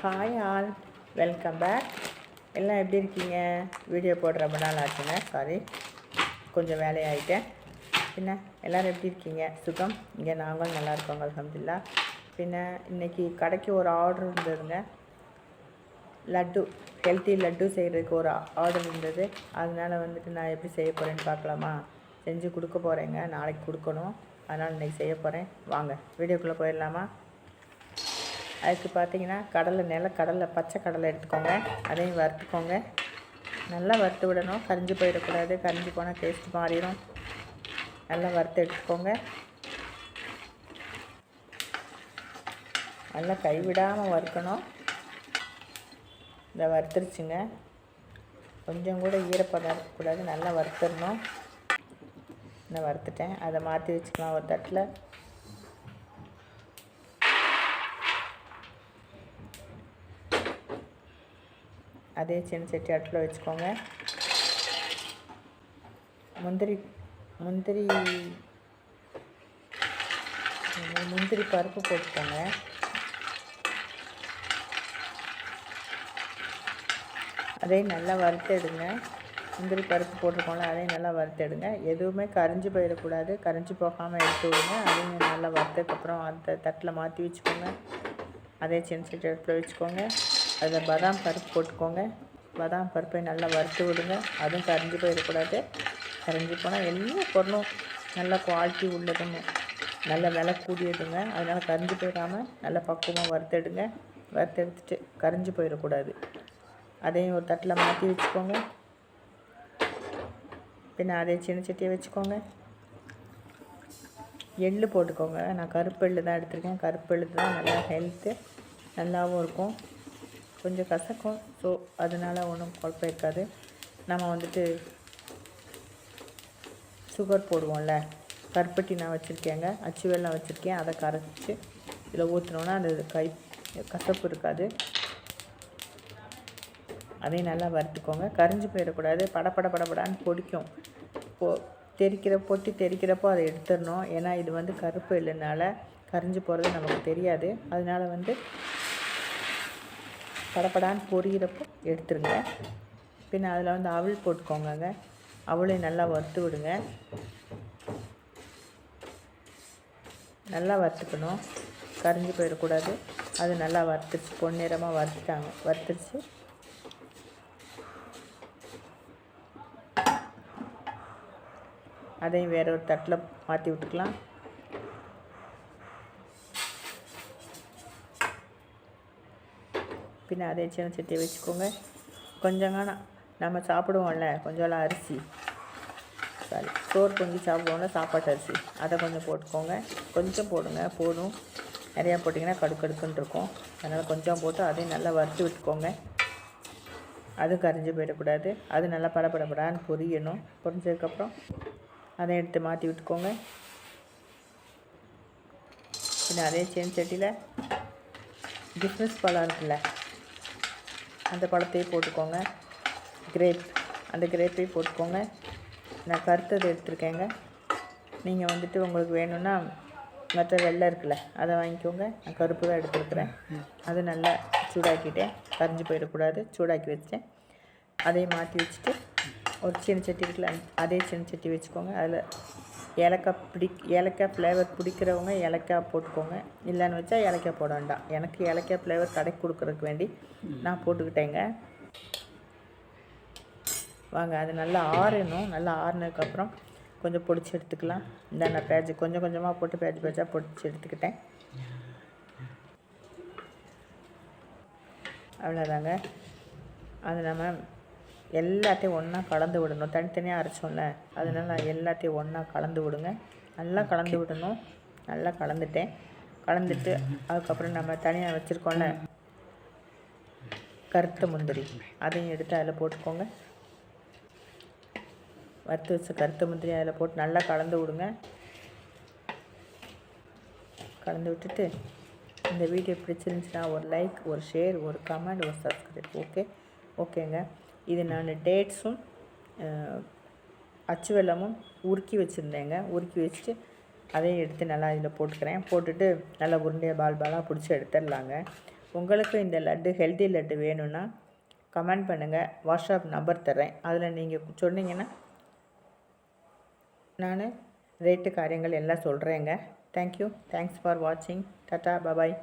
Hi all, welcome back. எல்லாம் எப்படி இருக்கீங்க? வீடியோ போடுற ரொம்ப நாள் ஆச்சுங்க, சாரி, கொஞ்சம் வேலையாகிட்டேன். பின்ன எல்லோரும் எப்படி இருக்கீங்க? சுகம்? இங்கே நாங்களும் நல்லா இருக்கோங்க, அல்ஹம்துலில்லாஹ். பின்ன இன்றைக்கி கடைக்கு ஒரு ஆர்டர் இருந்ததுங்க. லட்டு, ஹெல்த்தி லட்டு செய்கிறதுக்கு ஒரு ஆர்டர் இருந்தது. அதனால் நான் எப்படி செய்ய போகிறேன்னு பார்க்கலாமா? செஞ்சு கொடுக்க போகிறேங்க, நாளைக்கு கொடுக்கணும். அதனால் இன்றைக்கி செய்ய போகிறேன். வாங்க வீடியோக்குள்ளே போயிடலாமா? அதுக்கு பார்த்தீங்கன்னா நிலக்கடலை, பச்சை கடலை எடுத்துக்கோங்க. அதையும் வறுத்துக்கோங்க. நல்லா வறுத்து விடணும், கரிஞ்சு போயிடக்கூடாது. கரிஞ்சு போனால் டேஸ்ட் மாறிடும். நல்லா வறுத்து எடுத்துக்கோங்க. நல்லா கைவிடாமல் வறுக்கணும். இந்த வறுத்துருச்சுங்க. கொஞ்சம் கூட ஈரப்பதம் இருக்கக்கூடாது. நல்லா வறுத்துடணும். நான் வறுத்துட்டேன். அதை மாற்றி வச்சுக்கலாம் ஒரு தட்டில். அதே சின்ன சட்டி அடுப்பில் வச்சுக்கோங்க. முந்திரி பருப்பு போட்டுக்கோங்க. அதையும் நல்லா வறுத்தெடுங்க. முந்திரி பருப்பு போட்டிருக்கோம்ல, அதையும் நல்லா வறுத்தெடுங்க. எதுவுமே கரிஞ்சு போயிடக்கூடாது. கரிஞ்சு போகாமல் எடுத்து விடுங்க. அதையும் நல்லா வறுத்ததுக்கப்புறம் அந்த தட்டில் மாற்றி வச்சுக்கோங்க. அதே சின்ன சட்டி அடுப்பில் வச்சுக்கோங்க. அதில் பாதாம் பருப்பு போட்டுக்கோங்க. பாதாம் பருப்பை நல்லா வறுத்து விடுங்க. அதுவும் கரிஞ்சு போயிடக்கூடாது. கரிஞ்சு போனால் எல்லா பொருளும் நல்லா குவாலிட்டி உள்ளதுங்க, நல்ல விலை கூடியதுங்க. அதனால் கரிஞ்சு போயிடாமல் நல்லா பக்குவமாக வறுத்தெடுங்க. வறுத்தெடுத்துட்டு கரிஞ்சு போயிடக்கூடாது. அதையும் ஒரு தட்டில் மாற்றி வச்சுக்கோங்க. பின்ன அதே சின்ன சட்டியை வச்சுக்கோங்க. எள்ளு போட்டுக்கோங்க. நான் கருப்பு எள்ளு தான் எடுத்திருக்கேன். கருப்பு எள்ளு தான் நல்லா ஹெல்த்து, நல்லாவும் இருக்கும். கொஞ்சம் கசக்கும், ஸோ அதனால் ஒன்றும் குழப்பம் இருக்காது. நம்ம சுகர் போடுவோம்ல, கருப்பட்டி நான் வச்சுருக்கேங்க, அச்சு வெல்லம் வச்சுருக்கேன். அதை கரைச்சி இதில் ஊற்றினோன்னா அந்த கசப்பு இருக்காது. அதையும் நல்லா வறுத்துக்கோங்க. கரிஞ்சு போயிடக்கூடாது. படப்படான்னு பொடிக்கும். தெரிக்கிறப்போ அதை எடுத்துடணும். ஏன்னா இது கருப்பு இல்லைனால கரிஞ்சு போகிறது நமக்கு தெரியாது. அதனால் படப்படான்னு பொரியிறப்போ எடுத்துருங்க. பின்ன அதில் அவல் போட்டுக்கோங்க. அவளையும் நல்லா வறுத்து விடுங்க. நல்லா வறுத்துக்கணும், கரிஞ்சு போயிடக்கூடாது. அது நல்லா வறுத்துருச்சு, பொன்னிறமாக வறுத்துருச்சு. அதையும் வேற ஒரு தட்டில் மாற்றி விட்டுக்கலாம். பின்ன அதே சின்ன சட்டியை வச்சுக்கோங்க. கொஞ்சம் நம்ம சாப்பிடுவோம்ல, கொஞ்சம் அரிசி, சோறு பொங்கி சாப்பிடுவோம்ல, சாப்பாட்டு அரிசி, அதை கொஞ்சம் போட்டுக்கோங்க. கொஞ்சம் போடுங்க, போதும். நிறையா போட்டிங்கன்னா கடுக்கடுக்குன்னு இருக்கும். அதனால் கொஞ்சம் போட்டு அதையும் நல்லா வறுத்து விட்டுக்கோங்க. அது கரிஞ்சு போயிடக்கூடாது. அது நல்லா படப்படான்னு பொரியணும். பொரிஞ்சதுக்கப்புறம் அதை எடுத்து மாற்றி விட்டுக்கோங்க. பின்ன அதே சின்ன சட்டியில் கிஸ்மிஸ் பழம் இருக்குல்ல, அந்த பழத்தையும் போட்டுக்கோங்க. அந்த கிரேப்பையும் போட்டுக்கோங்க. நான் கருத்தது எடுத்துருக்கேங்க. நீங்கள் உங்களுக்கு வேணும்னா மற்ற வெள்ளை இருக்குல்ல, அதை வாங்கிக்கோங்க. நான் கருப்பு தான் எடுத்துருக்குறேன். அது நல்லா சூடாக்கிட்டேன், கரிஞ்சு போயிடக்கூடாது. சூடாக்கி வச்சேன். அதையும் மாற்றி வச்சுட்டு ஒரு சின்ன சட்டி இருக்குல்ல, அதே சின்ன சட்டி வச்சுக்கோங்க. அதில் ஏலக்காய் ஃப்ளேவர் பிடிக்கிறவங்க ஏலக்காய் போட்டுக்கோங்க. இல்லைன்னு வச்சா ஏலக்காய் போட வேண்டாம். எனக்கு ஏலக்காய் ஃப்ளேவர் கடைக்கு கொடுக்குறதுக்கு வேண்டி நான் போட்டுக்கிட்டேங்க. வாங்க, அது நல்லா ஆறணும். நல்லா ஆறினதுக்கப்புறம் கொஞ்சம் பொடிச்சு எடுத்துக்கலாம். நான் கொஞ்சம் கொஞ்சமாக போட்டு பேட்சாக பொடிச்சு எடுத்துக்கிட்டேன். அவ்வளோதாங்க. அது நம்ம எல்லாத்தையும் ஒன்றா கலந்து விடணும். தனித்தனியாக அரைச்சோம்ல, அதனால் எல்லாத்தையும் ஒன்றா கலந்து விடுங்க. நல்லா கலந்து விடணும். நல்லா கலந்துட்டு அதுக்கப்புறம் நம்ம தனியாக வச்சுருக்கோம்ல கருத்த முந்திரி, அதையும் எடுத்து அதில் போட்டுக்கோங்க. வறுத்து வச்ச கருத்த முந்திரி அதில் போட்டு நல்லா கலந்து விடுங்க. கலந்து விட்டுட்டு இந்த வீடியோ பிடிச்சிருந்துச்சுன்னா ஒரு லைக், ஒரு ஷேர், ஒரு கமெண்ட், ஒரு சப்ஸ்கிரைப். ஓகேங்க. இது நான் டேட்ஸும் அச்சு வெல்லமும் உருக்கி வச்சுருந்தேங்க. உருக்கி வச்சுட்டு அதையும் எடுத்து நல்லா இதில் போட்டுக்கிறேன். போட்டுட்டு நல்லா உருண்டையாக பாலாக பிடிச்சி எடுத்துடலாங்க. உங்களுக்கு இந்த லட்டு ஹெல்த்தி லட்டு வேணும்னா கமெண்ட் பண்ணுங்கள். வாட்ஸ்அப் நம்பர் தரேன். அதில் நீங்கள் சொன்னீங்கன்னா நான் ரேட்டு காரியங்கள் எல்லாம் சொல்கிறேங்க. தேங்க்யூ. தேங்க்ஸ் ஃபார் வாட்சிங். டாட்டா, பாய்.